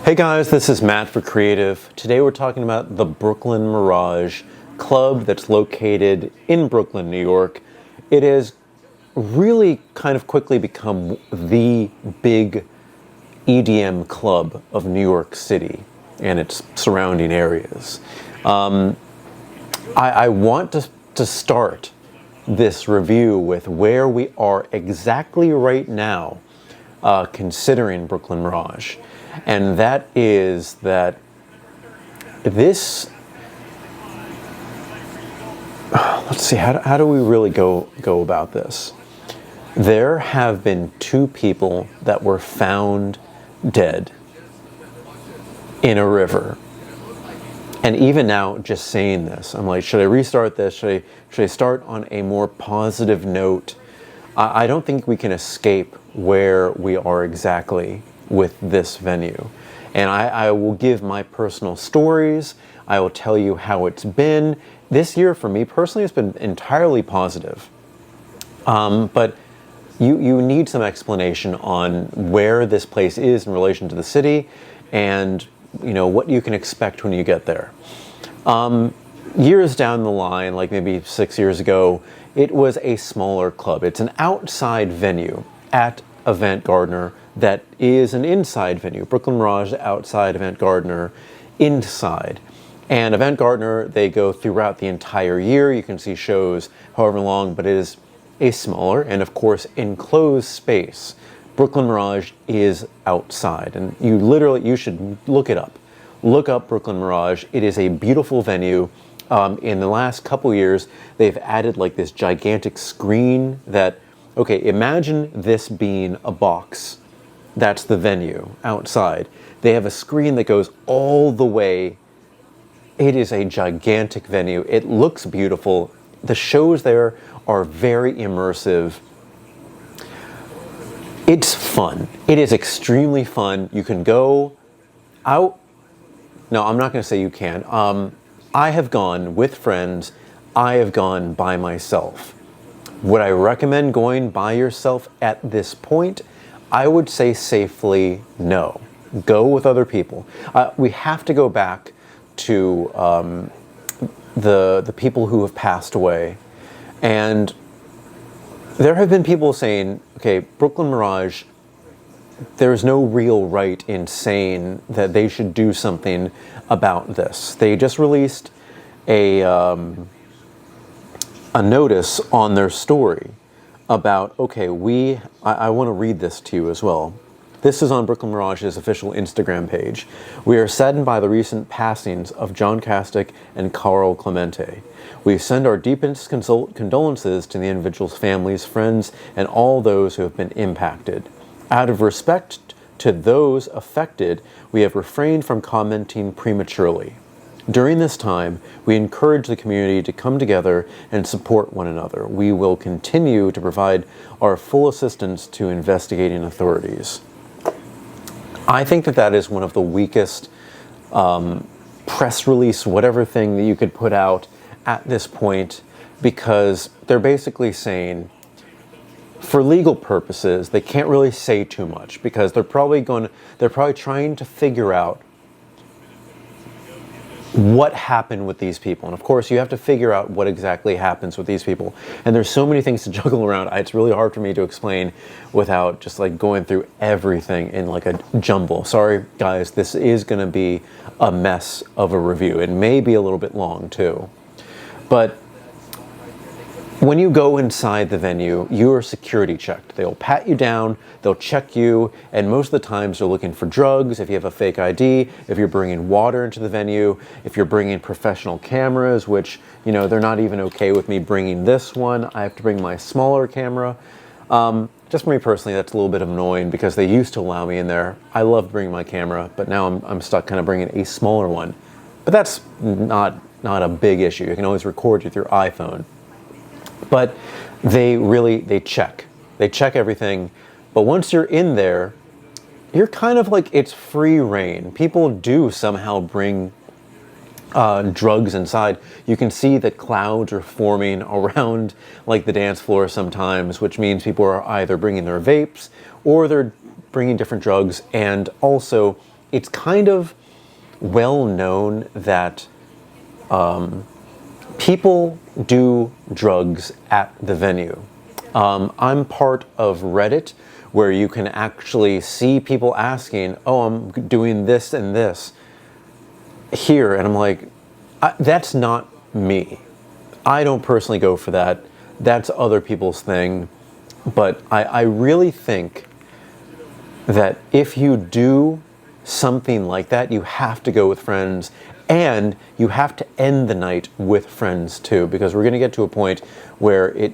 Hey guys, this is Matt for Creative. Today we're talking about the Brooklyn Mirage club that's located in Brooklyn, New York. It has really kind of quickly become the big EDM club of New York City and its surrounding areas. I want to start this review with where we are exactly right now considering Brooklyn Mirage. And that is that this, let's see, how do we really go about this? There have been 2 people that were found dead in a river. And even now, just saying this, I'm like, should I restart this? Should I start on a more positive note? I don't think we can escape where we are exactly with this venue. And I will give my personal stories. I will tell you how it's been. This year for me personally has been entirely positive. But you need some explanation on where this place is in relation to the city and what you can expect when you get there. Years down the line, like maybe 6 years ago, it was a smaller club. It's an outside venue at Avant Gardner that is an inside venue. Brooklyn Mirage outside, Avant Gardner inside. And Avant Gardner, they go throughout the entire year. You can see shows however long, but it is a smaller and of course enclosed space. Brooklyn Mirage is outside, and you should look it up. Look up Brooklyn Mirage. It is a beautiful venue. In the last couple years, they've added like this gigantic screen that, okay, imagine this being a box. That's the venue outside. They have a screen that goes all the way. It is a gigantic venue. It looks beautiful. The shows there are very immersive. It's fun. It is extremely fun. You can go out. No, I'm not going to say you can. I have gone with friends. I have gone by myself. Would I recommend going by yourself at this point? I would say safely no. Go with other people. We have to go back to the people who have passed away. And there have been people saying, okay, Brooklyn Mirage, there's no real right in saying that they should do something about this. They just released a notice on their story about, okay, I want to read this to you as well. This is on Brooklyn Mirage's official Instagram page. We are saddened by the recent passings of John Castick and Carl Clemente. We send our deepest condolences to the individuals' families, friends, and all those who have been impacted. Out of respect to those affected, we have refrained from commenting prematurely. During this time, we encourage the community to come together and support one another. We will continue to provide our full assistance to investigating authorities. I think that is one of the weakest press release, whatever thing that you could put out at this point, because they're basically saying, for legal purposes, they can't really say too much because they're probably trying to figure out what happened with these people. And of course, you have to figure out what exactly happens with these people. And there's so many things to juggle around. It's really hard for me to explain without just like going through everything in like a jumble. Sorry, guys, this is going to be a mess of a review. It may be a little bit long too. But when you go inside the venue, you are security checked. They'll pat you down, they'll check you, and most of the times they're looking for drugs, if you have a fake ID, if you're bringing water into the venue, if you're bringing professional cameras, which, they're not even okay with me bringing this one. I have to bring my smaller camera. Just for me personally, that's a little bit annoying because they used to allow me in there. I love bringing my camera, but now I'm stuck kind of bringing a smaller one. But that's not a big issue. You can always record with your iPhone. But they check. They check everything. But once you're in there, you're kind of like, it's free reign. People do somehow bring drugs inside. You can see that clouds are forming around like the dance floor sometimes, which means people are either bringing their vapes or they're bringing different drugs. And also it's kind of well known that people do drugs at the venue. I'm part of Reddit, where you can actually see people asking, oh, I'm doing this and this here. And I'm like, that's not me. I don't personally go for that. That's other people's thing. But I really think that if you do something like that, you have to go with friends, and you have to end the night with friends too, because we're going to get to a point where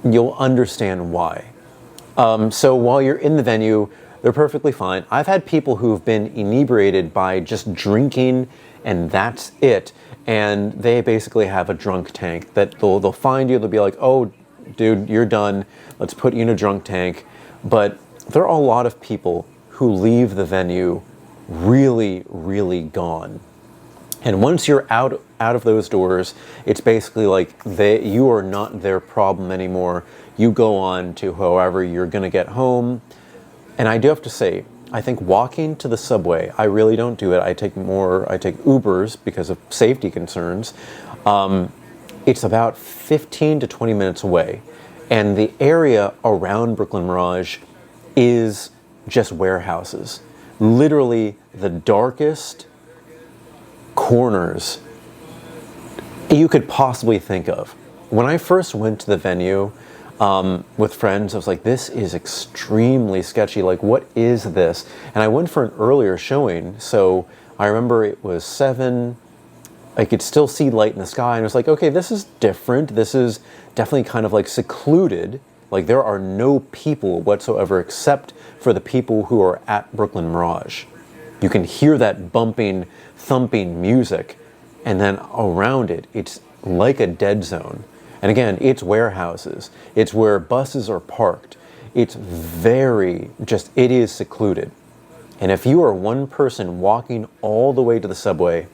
you'll understand why. So while you're in the venue, they're perfectly fine. I've had people who've been inebriated by just drinking, and that's it. And they basically have a drunk tank that they'll find you. They'll be like, "Oh, dude, you're done. Let's put you in a drunk tank." But there are a lot of people who leave the venue really, really gone. And once you're out of those doors, it's basically like you are not their problem anymore. You go on to however you're going to get home. And I do have to say, I think walking to the subway, I really don't do it. I take Ubers because of safety concerns. It's about 15 to 20 minutes away. And the area around Brooklyn Mirage is just warehouses. Literally the darkest corners you could possibly think of. When I first went to the venue with friends, I was like, this is extremely sketchy. Like, what is this? And I went for an earlier showing, so I remember it was 7. I could still see light in the sky, and I was like, okay, this is different. This is definitely kind of like secluded. Like, there are no people whatsoever except for the people who are at Brooklyn Mirage. You can hear that bumping, thumping music, and then around it, it's like a dead zone. And again, it's warehouses. It's where buses are parked. It's it is secluded. And if you are one person walking all the way to the subway,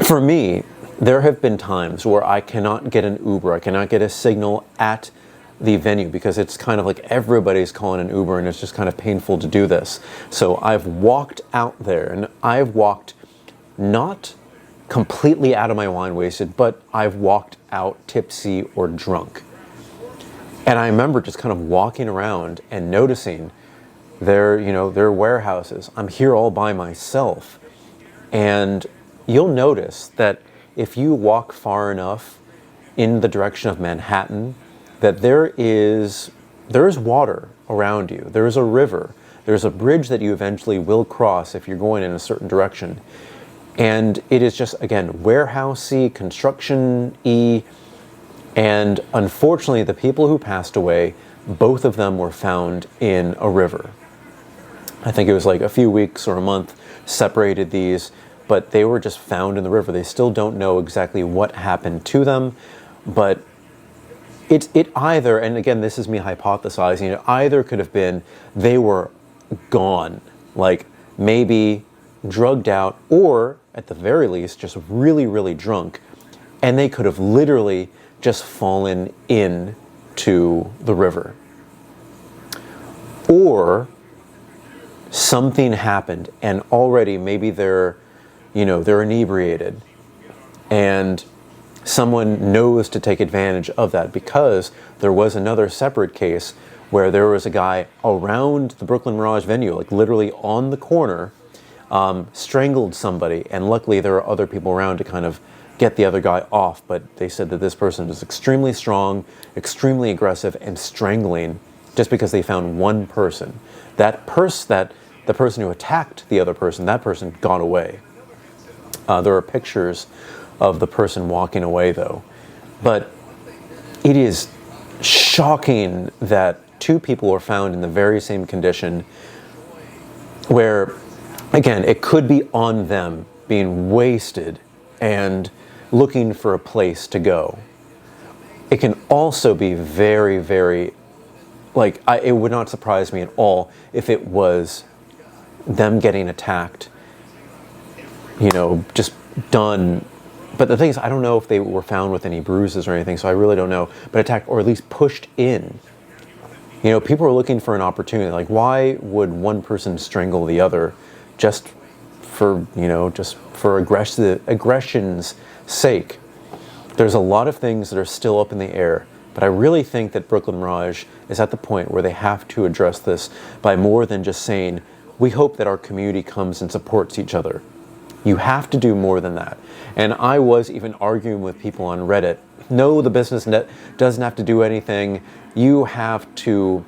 for me, there have been times where I cannot get an Uber, I cannot get a signal at the venue, because it's kind of like everybody's calling an Uber, and it's just kind of painful to do this. So I've walked out there, and I've walked not completely out of my mind wasted, but I've walked out tipsy or drunk. And I remember just kind of walking around and noticing there are warehouses. I'm here all by myself. And you'll notice that if you walk far enough in the direction of Manhattan, that there is water around you. There is a river. There's a bridge that you eventually will cross if you're going in a certain direction. And it is just, again, warehousey, construction-y. And unfortunately, the people who passed away, both of them were found in a river. I think it was like a few weeks or a month separated these, but they were just found in the river. They still don't know exactly what happened to them, but it either, and again, this is me hypothesizing, it either could have been they were gone, like maybe drugged out, or at the very least, just really, really drunk, and they could have literally just fallen into the river. Or something happened, and already maybe they're inebriated, and someone knows to take advantage of that, because there was another separate case where there was a guy around the Brooklyn Mirage venue, like literally on the corner, strangled somebody, and luckily there were other people around to kind of get the other guy off, but they said that this person was extremely strong, extremely aggressive, and strangling just because they found one person. The person who attacked the other person, that person got away. There are pictures of the person walking away, though. But it is shocking that 2 people were found in the very same condition, where, again, it could be on them being wasted and looking for a place to go. It can also be very, very, it would not surprise me at all if it was them getting attacked, just done. But the thing is, I don't know if they were found with any bruises or anything, so I really don't know. But attacked, or at least pushed in. You know, people are looking for an opportunity. Like, why would one person strangle the other just for, you know, just for aggression's sake? There's a lot of things that are still up in the air, but I really think that Brooklyn Mirage is at the point where they have to address this by more than just saying, we hope that our community comes and supports each other. You have to do more than that. And I was even arguing with people on Reddit, no, the business net doesn't have to do anything. You have to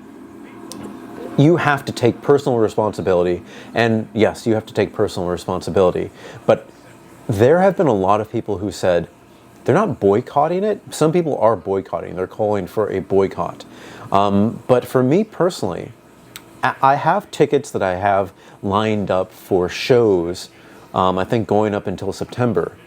take personal responsibility. And yes, you have to take personal responsibility. But there have been a lot of people who said, they're not boycotting it. Some people are boycotting. They're calling for a boycott. But for me personally, I have tickets that I have lined up for shows, I think going up until September.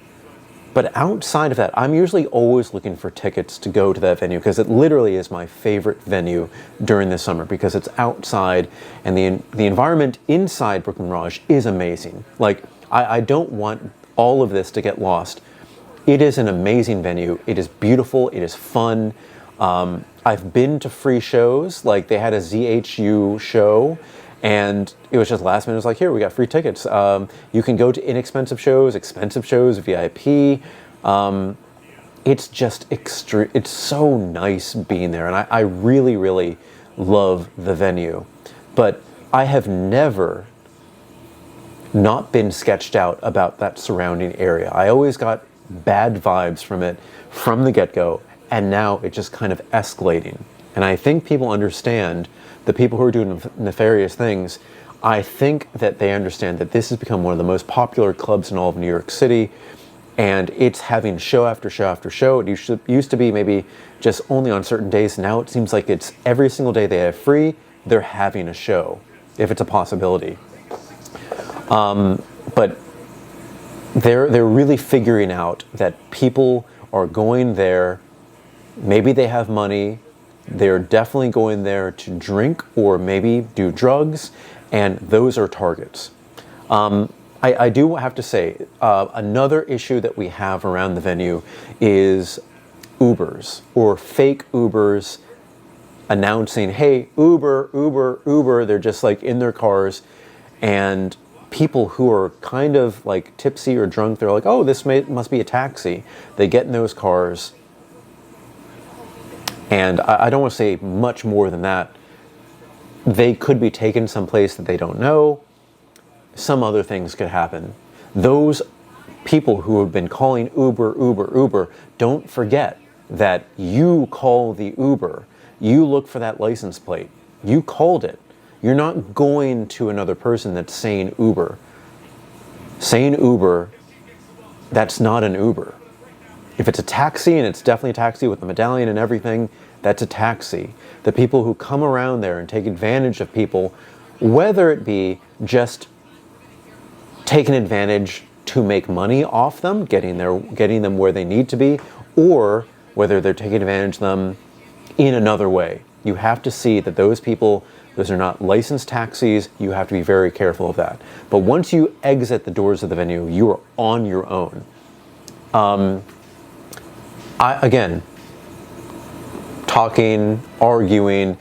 But outside of that, I'm usually always looking for tickets to go to that venue because it literally is my favorite venue during the summer because it's outside and the environment inside Brooklyn Mirage is amazing. Like, I don't want all of this to get lost. It is an amazing venue. It is beautiful. It is fun. I've been to free shows. Like, they had a ZHU show, and it was just last minute. It was like, here, we got free tickets. You can go to inexpensive shows, expensive shows, VIP. It's just extreme. It's so nice being there, and I really, really love the venue. But I have never not been sketched out about that surrounding area. I always got bad vibes from it from the get-go, and now it's just kind of escalating. And I think people understand, the people who are doing nefarious things, I think that they understand that this has become one of the most popular clubs in all of New York City, and it's having show after show after show. It used to be maybe just only on certain days. Now it seems like it's every single day they have free, they're having a show, if it's a possibility. But they're really figuring out that people are going there, maybe they have money, they're definitely going there to drink or maybe do drugs, and those are targets. I do have to say, another issue that we have around the venue is Ubers or fake Ubers announcing, hey, Uber, Uber, Uber. They're just like in their cars, and people who are kind of like tipsy or drunk, they're like, oh, this must be a taxi. They get in those cars, and I don't want to say much more than that. They could be taken someplace that they don't know. Some other things could happen. Those people who have been calling Uber, Uber, Uber, don't forget that you call the Uber. You look for that license plate. You called it. You're not going to another person that's saying Uber. Saying Uber, that's not an Uber. If it's a taxi, and it's definitely a taxi with the medallion and everything, that's a taxi. The people who come around there and take advantage of people, whether it be just taking advantage to make money off them, getting them where they need to be, or whether they're taking advantage of them in another way. You have to see that those people, those are not licensed taxis. You have to be very careful of that. But once you exit the doors of the venue, you are on your own. Again, talking, arguing,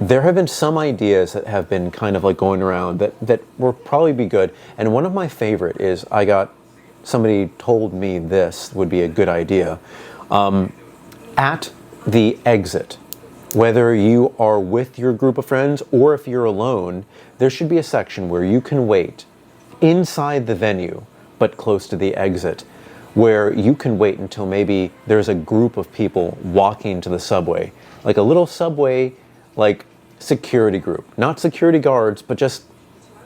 there have been some ideas that have been kind of like going around that will probably be good. And one of my favorite is, somebody told me this would be a good idea. At the exit, whether you are with your group of friends or if you're alone, there should be a section where you can wait inside the venue, but close to the exit, where you can wait until maybe there's a group of people walking to the subway, like a little subway, like security group, not security guards, but just,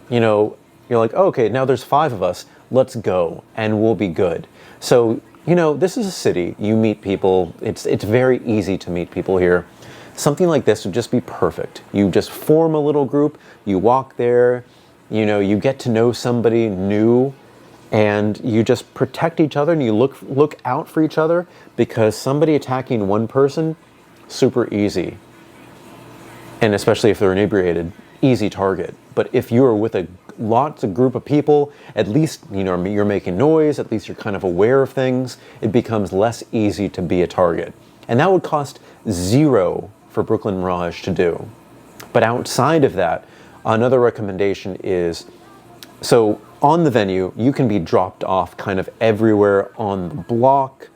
you're like, oh, okay, now there's 5 of us, let's go, and we'll be good. So, this is a city, you meet people, it's very easy to meet people here. Something like this would just be perfect. You just form a little group, you walk there, you get to know somebody new, and you just protect each other and you look out for each other, because somebody attacking one person, super easy. And especially if they're inebriated, easy target. But if you're with lots of group of people, at least you're making noise, at least you're kind of aware of things, it becomes less easy to be a target. And that would cost 0 for Brooklyn Mirage to do. But outside of that, another recommendation is, so on the venue, you can be dropped off kind of everywhere on the block.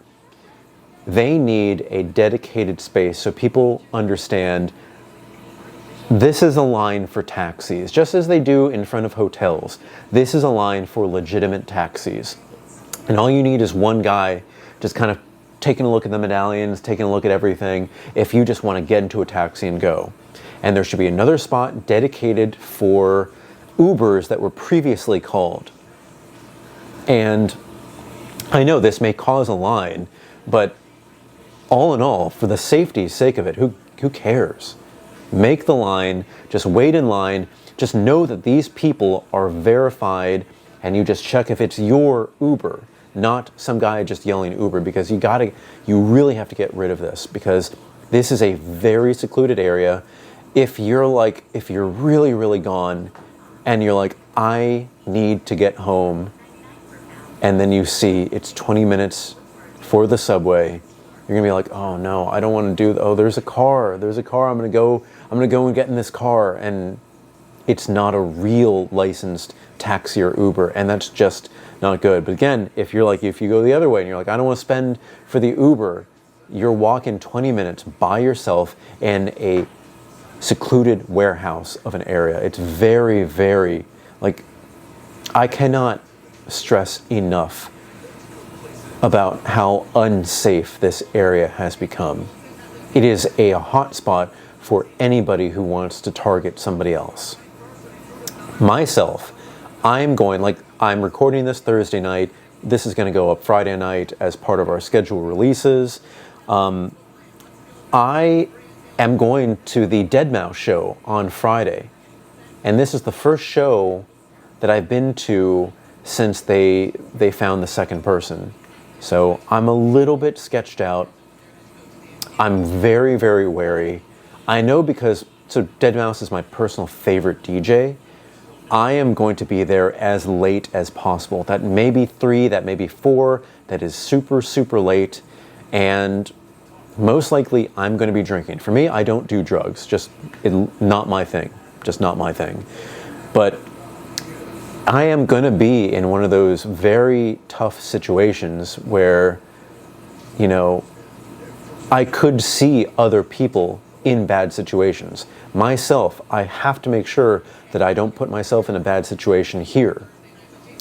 They need a dedicated space so people understand this is a line for taxis, just as they do in front of hotels. This is a line for legitimate taxis. And all you need is one guy just kind of taking a look at the medallions, taking a look at everything, if you just want to get into a taxi and go. And there should be another spot dedicated for Ubers that were previously called. And I know this may cause a line, but all in all, for the safety's sake of it, who cares? Make the line, just wait in line, just know that these people are verified, and you just check if it's your Uber, not some guy just yelling Uber, because you really have to get rid of this, because this is a very secluded area. If you're really, really gone, and you're like, I need to get home, and then you see it's 20 minutes for the subway, you're gonna be like, oh no, I don't want to do, oh, there's a car, I'm gonna go and get in this car, and it's not a real licensed taxi or Uber, and that's just not good. But again, if you go the other way and you're like, I don't want to spend for the Uber, you're walking 20 minutes by yourself in a secluded warehouse of an area. It's very, very, like, I cannot stress enough about how unsafe this area has become. It is a hotspot for anybody who wants to target somebody else. Myself, I'm recording this Thursday night. This is going to go up Friday night as part of our scheduled releases. I am going to the Deadmau5 show on Friday. And this is the first show that I've been to since they found the second person. So I'm a little bit sketched out. I'm very, very wary. I know because, so Deadmau5 is my personal favorite DJ. I am going to be there as late as possible. That may be 3, that may be 4, that is super, super late. And most likely I'm going to be drinking. For me, I don't do drugs, not my thing, just not my thing. But I am going to be in one of those very tough situations where, I could see other people in bad situations. Myself, I have to make sure that I don't put myself in a bad situation here.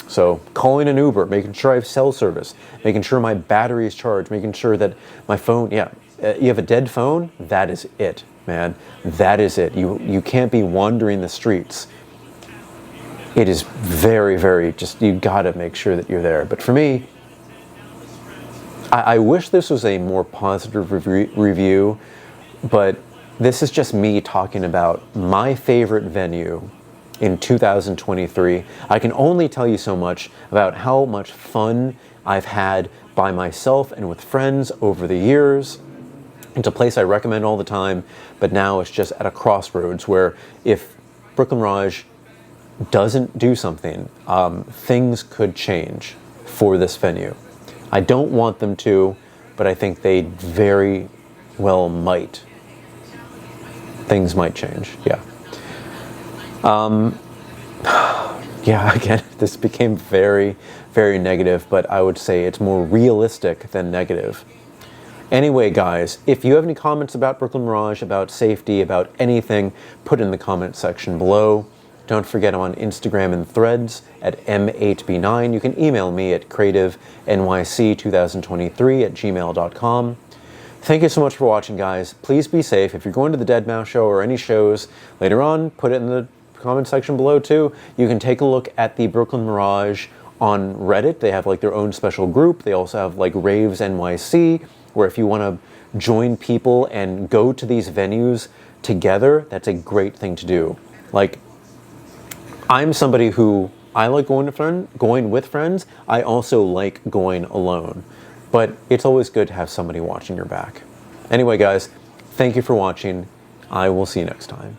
So calling an Uber, making sure I have cell service, making sure my battery is charged, making sure that my phone, you have a dead phone, that is it, man. That is it. You can't be wandering the streets. It is very, very, you gotta make sure that you're there. But for me, I wish this was a more positive review, but this is just me talking about my favorite venue in 2023. I can only tell you so much about how much fun I've had by myself and with friends over the years. It's a place I recommend all the time, but now it's just at a crossroads where if Brooklyn Mirage doesn't do something, things could change for this venue. I don't want them to, but I think they very well might. Things might change, yeah. Yeah, again, this became very, very negative, but I would say it's more realistic than negative. Anyway, guys, if you have any comments about Brooklyn Mirage, about safety, about anything, put it in the comment section below. Don't forget I'm on Instagram and Threads at M8B9. You can email me at creativenyc2023@gmail.com. Thank you so much for watching, guys. Please be safe. If you're going to the Deadmau5 show or any shows later on, put it in the comment section below too. You can take a look at the Brooklyn Mirage on Reddit. They have their own special group. They also have Raves NYC, where if you want to join people and go to these venues together, that's a great thing to do. I'm somebody who, I like going with friends. I also like going alone. But it's always good to have somebody watching your back. Anyway, guys, thank you for watching. I will see you next time.